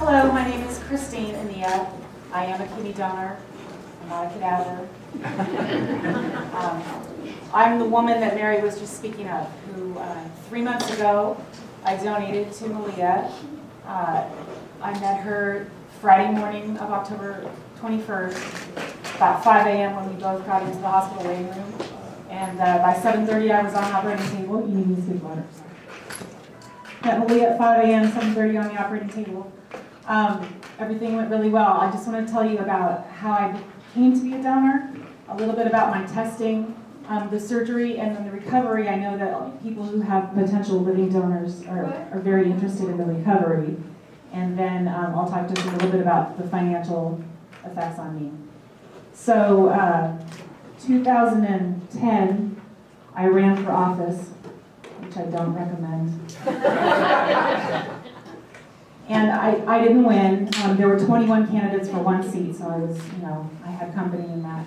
Hello, my name is Kristine, Enea. I am a kidney donor. I'm not a cadaver. I'm the woman that Mary was just speaking of, who 3 months ago I donated to Malia. I met her Friday morning of October 21st, about 5 a.m. when we both got into the hospital waiting room. And by 7:30 I was on the operating table. You need me to speak louder. Met Malia at 5 a.m., 7:30 on the operating table. Everything went really well. I just want to tell you about how I came to be a donor, a little bit about my testing, the surgery, and then the recovery. I know that people who have potential living donors are very interested in the recovery. And then I'll talk just a little bit about the financial effects on me. So 2010, I ran for office, which I don't recommend. And I didn't win. There were 21 candidates for one seat, so I had company in that.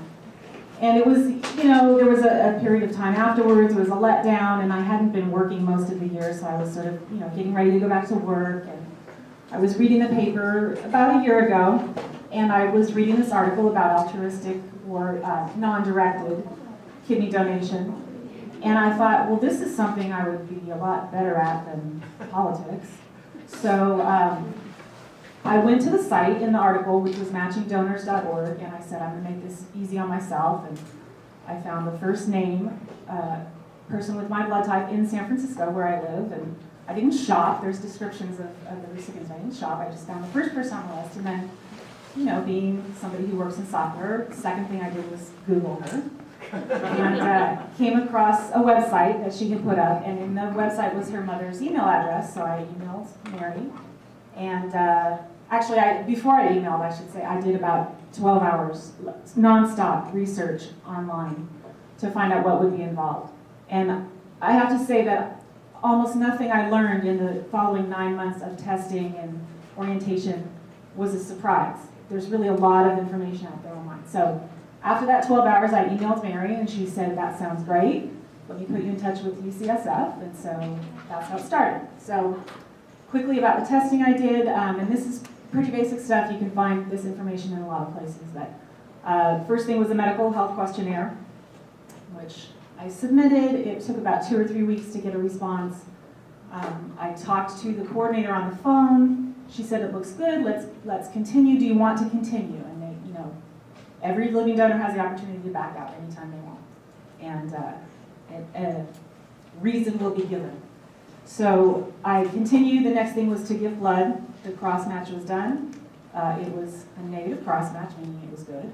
And it was, there was a period of time afterwards. It was a letdown, and I hadn't been working most of the year, so I was sort of, getting ready to go back to work. And I was reading the paper about a year ago, and I was reading this article about altruistic or non-directed kidney donation. And I thought, well, this is something I would be a lot better at than politics. So I went to the site in the article, which was matchingdonors.org, and I said, I'm going to make this easy on myself. And I found the first name, person with my blood type in San Francisco, where I live. And I didn't shop. There's descriptions of the recipients. I didn't shop. I just found the first person on the list. And then, being somebody who works in software, the second thing I did was Google her. And came across a website that she had put up, and in the website was her mother's email address, so I emailed Mary. And actually, before I emailed, I should say, I did about 12 hours nonstop research online to find out what would be involved. And I have to say that almost nothing I learned in the following 9 months of testing and orientation was a surprise. There's really a lot of information out there online. So after that 12 hours, I emailed Mary, and she said, that sounds great. Let me put you in touch with UCSF. And so that's how it started. So quickly about the testing I did, and this is pretty basic stuff. You can find this information in a lot of places. But first thing was a medical health questionnaire, which I submitted. It took about 2 or 3 weeks to get a response. I talked to the coordinator on the phone. She said, it looks good. Let's continue. Do you want to continue? And they, every living donor has the opportunity to back out anytime they want. And a reason will be given. So I continued. The next thing was to give blood. The cross match was done. It was a negative cross match, meaning it was good.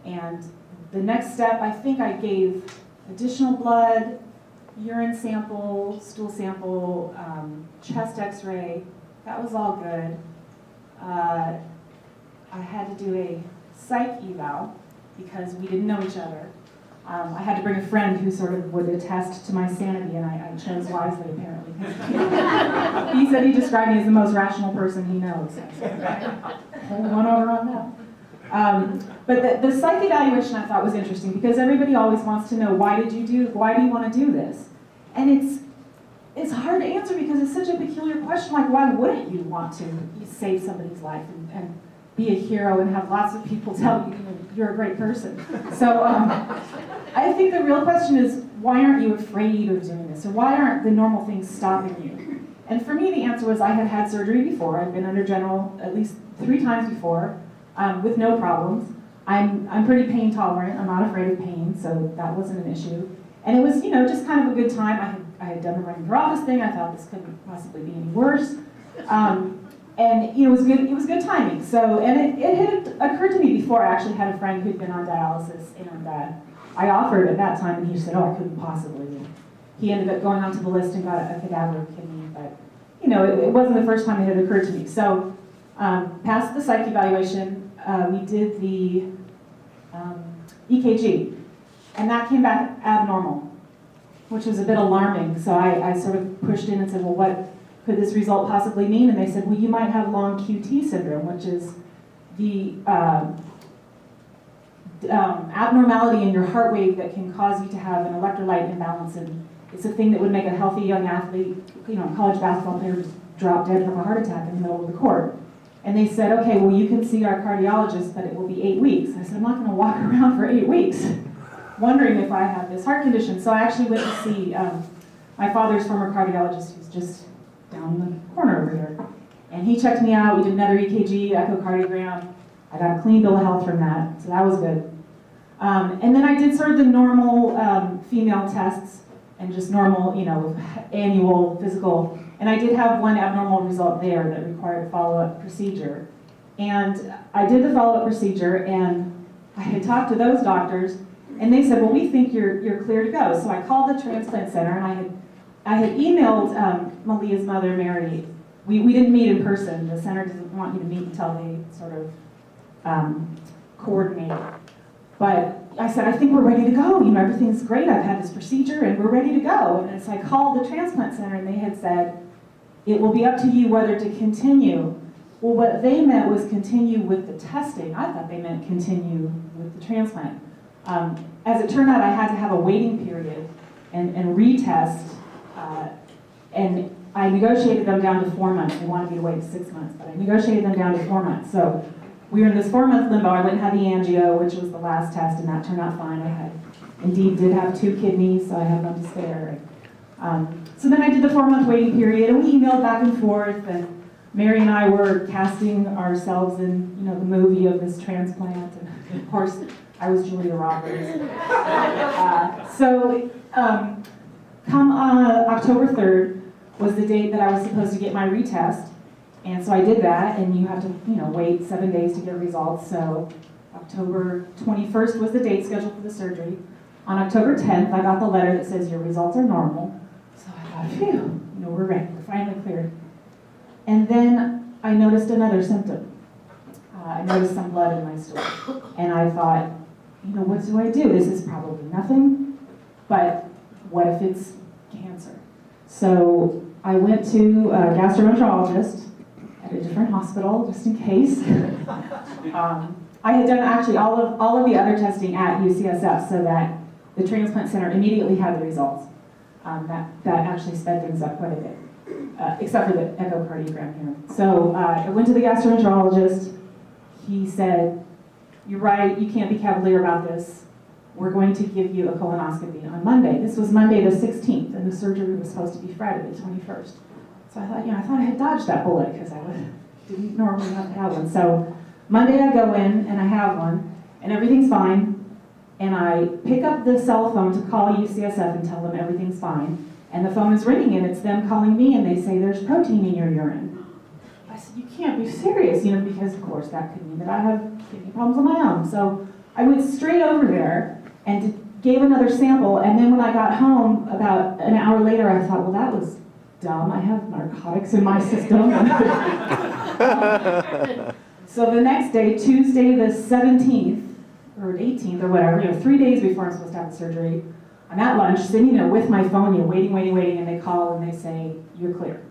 And the next step, I think I gave additional blood, urine sample, stool sample, chest x-ray. That was all good. I had to do a psych eval because we didn't know each other. I had to bring a friend who sort of would attest to my sanity, and I chose wisely, apparently. He said he described me as the most rational person he knows. Hold one over on that. But the psych evaluation I thought was interesting because everybody always wants to know, why do you want to do this? And it's hard to answer because it's such a peculiar question. Like, why wouldn't you want to save somebody's life and be a hero and have lots of people tell you, you're a great person? So I think the real question is, why aren't you afraid of doing this? Or why aren't the normal things stopping you? And for me, the answer was I had had surgery before. I've been under general at least 3 times before with no problems. I'm pretty pain tolerant. I'm not afraid of pain, so that wasn't an issue. And it was, just kind of a good time. I had done the running for office thing. I thought this couldn't possibly be any worse. And it was good. It was good timing. So, and it had occurred to me before. I actually had a friend who'd been on dialysis, and I offered at that time, and he said, "Oh, I couldn't possibly." And he ended up going onto the list and got a cadaver kidney. But it wasn't the first time it had occurred to me. So, past the psych evaluation, we did the EKG, and that came back abnormal, which was a bit alarming. So I sort of pushed in and said, "Well, what could this result possibly mean?" And they said, well, you might have long QT syndrome, which is the abnormality in your heart wave that can cause you to have an electrolyte imbalance. And it's a thing that would make a healthy young athlete, college basketball player, drop dead from a heart attack in the middle of the court. And they said, okay, well, you can see our cardiologist, but it will be 8 weeks. I said, I'm not going to walk around for 8 weeks wondering if I have this heart condition. So I actually went to see my father's former cardiologist, who's just down the corner over here. And he checked me out. We did another EKG, echocardiogram. I got a clean bill of health from that, so that was good. And then I did sort of the normal female tests and just normal, annual physical. And I did have one abnormal result there that required a follow-up procedure. And I did the follow-up procedure, and I had talked to those doctors, and they said, well, we think you're clear to go. So I called the transplant center, and I had emailed Malia's mother, Mary. We didn't meet in person. The center doesn't want you to meet until they sort of coordinate. But I said, I think we're ready to go. Everything's great. I've had this procedure, and we're ready to go. And so I called the transplant center, and they had said, it will be up to you whether to continue. Well, what they meant was continue with the testing. I thought they meant continue with the transplant. As it turned out, I had to have a waiting period and retest. And I negotiated them down to 4 months. They wanted me to wait 6 months, but I negotiated them down to 4 months. So we were in this 4-month limbo. I went and had the angio, which was the last test, and that turned out fine. I did have 2 kidneys, so I had them to spare. So then I did the 4-month waiting period, and we emailed back and forth, and Mary and I were casting ourselves in, the movie of this transplant, and of course, I was Julia Roberts. Come October 3rd was the date that I was supposed to get my retest, and so I did that, and you have to, wait 7 days to get results. So October 21st was the date scheduled for the surgery. On October 10th, I got the letter that says your results are normal. So I thought, phew, we're ready, we're finally cleared. And then I noticed another symptom. I noticed some blood in my stool, and I thought, what do I do? This is probably nothing, but what if it's cancer? So I went to a gastroenterologist at a different hospital, just in case. I had done actually all of the other testing at UCSF, so that the transplant center immediately had the results. That actually sped things up quite a bit, except for the echocardiogram here. So I went to the gastroenterologist. He said, you're right, you can't be cavalier about this. We're going to give you a colonoscopy on Monday. This was Monday the 16th, and the surgery was supposed to be Friday the 21st. So I thought, I thought I had dodged that bullet, because I didn't normally have to have one. So Monday I go in, and I have one, and everything's fine. And I pick up the cell phone to call UCSF and tell them everything's fine. And the phone is ringing, and it's them calling me, and they say, there's protein in your urine. I said, you can't be serious, because of course that could mean that I have kidney problems of my own. So I went straight over there and gave another sample, and then when I got home, about an hour later, I thought, well, that was dumb. I have narcotics in my system. So the next day, Tuesday the 17th, or 18th, or whatever, 3 days before I'm supposed to have the surgery, I'm at lunch, sitting there with my phone, waiting, and they call and they say, you're clear.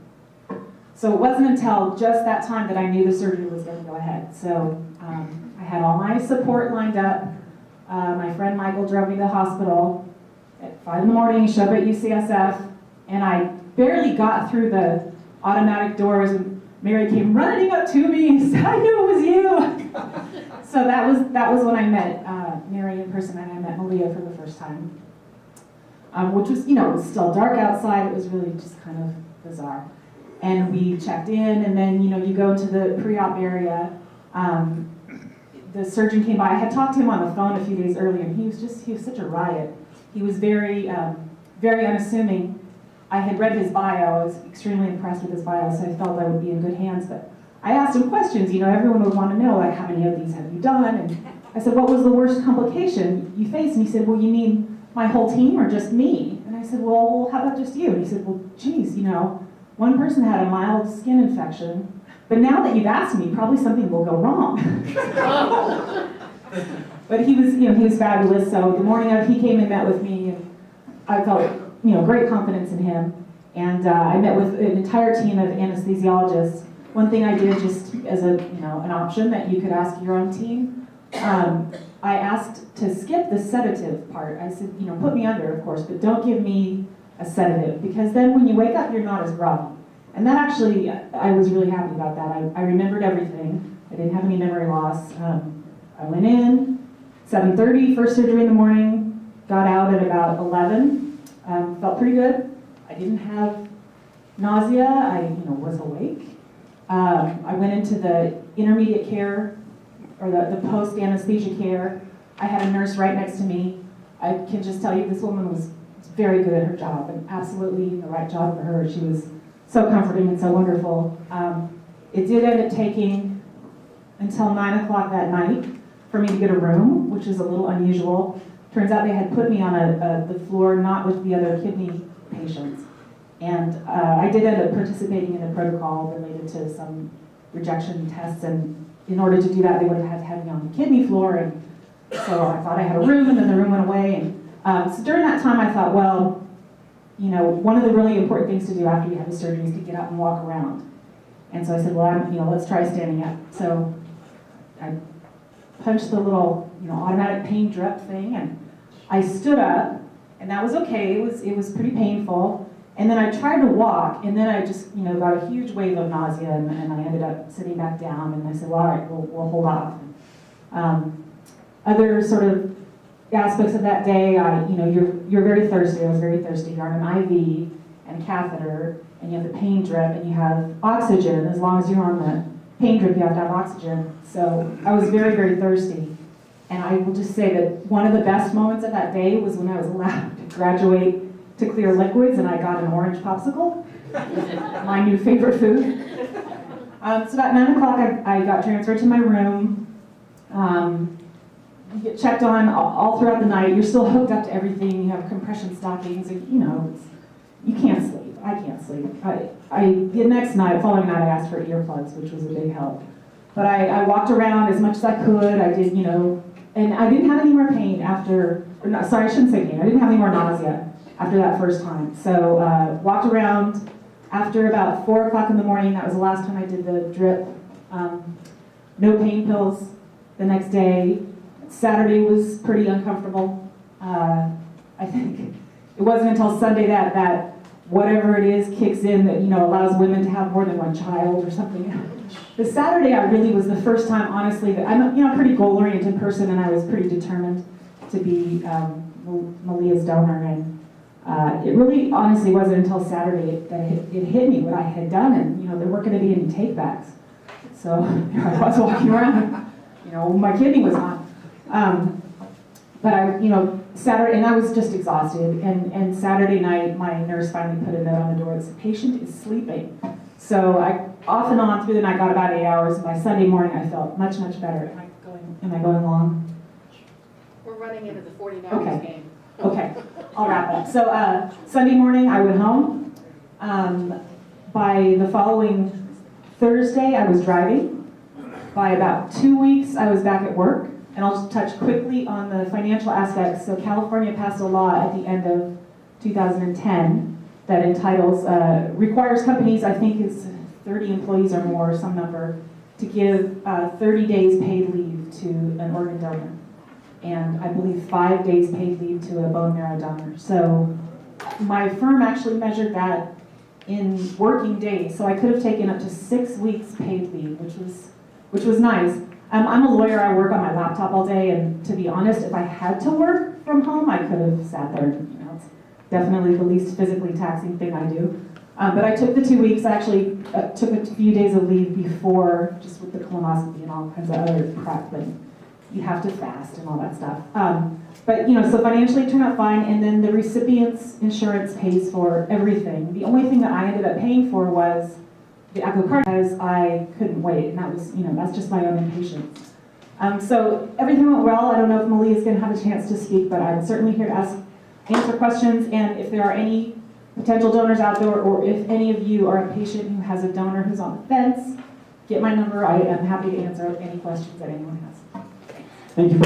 So it wasn't until just that time that I knew the surgery was going to go ahead. So I had all my support lined up. My friend Michael drove me to the hospital at 5 in the morning, he showed up at UCSF, and I barely got through the automatic doors, and Mary came running up to me and said, I knew it was you. So that was when I met Mary in person, and I met Malia for the first time, which was, it was still dark outside. It was really just kind of bizarre. And we checked in, and then, you go into the pre-op area. The surgeon came by. I had talked to him on the phone a few days earlier, and he was such a riot. He was very, very unassuming. I had read his bio. I was extremely impressed with his bio, so I felt I would be in good hands. But I asked him questions. Everyone would want to know, like, how many of these have you done? And I said, what was the worst complication you faced? And he said, well, you mean my whole team or just me? And I said, well, how about just you? And he said, well, geez, one person had a mild skin infection, but now that you've asked me, probably something will go wrong. But he was fabulous. So the morning of, he came and met with me, and I felt, great confidence in him. And I met with an entire team of anesthesiologists. One thing I did, just as an option that you could ask your own team, I asked to skip the sedative part. I said, put me under, of course, but don't give me a sedative, because then when you wake up, you're not as groggy. And that actually, I was really happy about that. I remembered everything. I didn't have any memory loss. I went in, 7:30, first surgery in the morning, got out at about 11. Felt pretty good. I didn't have nausea. I was awake. I went into the intermediate care, or the post-anesthesia care. I had a nurse right next to me. I can just tell you this woman was very good at her job, and absolutely the right job for her. She was so comforting and so wonderful. It did end up taking until 9 o'clock that night for me to get a room, which is a little unusual. Turns out they had put me on the floor, not with the other kidney patients. And I did end up participating in a protocol related to some rejection tests, and in order to do that, they would have had to have me on the kidney floor, and so I thought I had a room, and then the room went away. And so during that time, I thought, well, one of the really important things to do after you have the surgery is to get up and walk around. And so I said, well, let's try standing up. So I punched the little, automatic pain drip thing, and I stood up, and that was okay. It was pretty painful. And then I tried to walk, and then I just, got a huge wave of nausea, and I ended up sitting back down, and I said, well, all right, we'll hold off. Other sort of aspects of that day, you're very thirsty. I was very thirsty. You're on an IV and a catheter, and you have the pain drip, and you have oxygen. As long as you're on the pain drip, you have to have oxygen. So I was very, very thirsty. And I will just say that one of the best moments of that day was when I was allowed to graduate to clear liquids, and I got an orange popsicle, my new favorite food. So about 9 o'clock, I got transferred to my room. You get checked on all throughout the night. You're still hooked up to everything. You have compression stockings, and you can't sleep. I can't sleep. The next night, following night, I asked for earplugs, which was a big help. But I walked around as much as I could. I did, and I didn't have any more pain after. Sorry, I shouldn't say pain. I didn't have any more nausea after that first time. So walked around after about 4 o'clock in the morning. That was the last time I did the drip. No pain pills the next day. Saturday was pretty uncomfortable. I think it wasn't until Sunday that whatever it is kicks in that allows women to have more than one child or something. The Saturday I really was the first time, honestly, that I'm a pretty goal-oriented person, and I was pretty determined to be Malia's donor, and it really honestly wasn't until Saturday that it hit me what I had done, and there weren't going to be any take-backs. So here I was walking around, my kidney was on. But Saturday, and I was just exhausted, and Saturday night, my nurse finally put a note on the door that said, "Patient is sleeping." So I, off and on through the night, got about 8 hours, and by Sunday morning, I felt much, much better. Am I going long? We're running into the 49ers Okay. game. Okay, I'll wrap up. So Sunday morning, I went home. By the following Thursday, I was driving. By about 2 weeks, I was back at work. And I'll just touch quickly on the financial aspects. So California passed a law at the end of 2010 that requires companies, I think it's 30 employees or more, some number, to give 30 days paid leave to an organ donor. And I believe 5 days paid leave to a bone marrow donor. So my firm actually measured that in working days. So I could have taken up to 6 weeks paid leave, which was nice. I'm a lawyer. I work on my laptop all day, and to be honest, if I had to work from home, I could have sat there. It's definitely the least physically taxing thing I do. But I took the 2 weeks. I actually took a few days of leave before, just with the colonoscopy and all kinds of other crap, but you have to fast and all that stuff. But so financially it turned out fine, and then the recipient's insurance pays for everything. The only thing that I ended up paying for was the BAAKP, because I couldn't wait, and that was, that's just my own impatience. So everything went well. I don't know if Malia is going to have a chance to speak, but I'm certainly here to answer questions, and if there are any potential donors out there, or if any of you are a patient who has a donor who's on the fence, get my number. I am happy to answer any questions that anyone has. Thank you.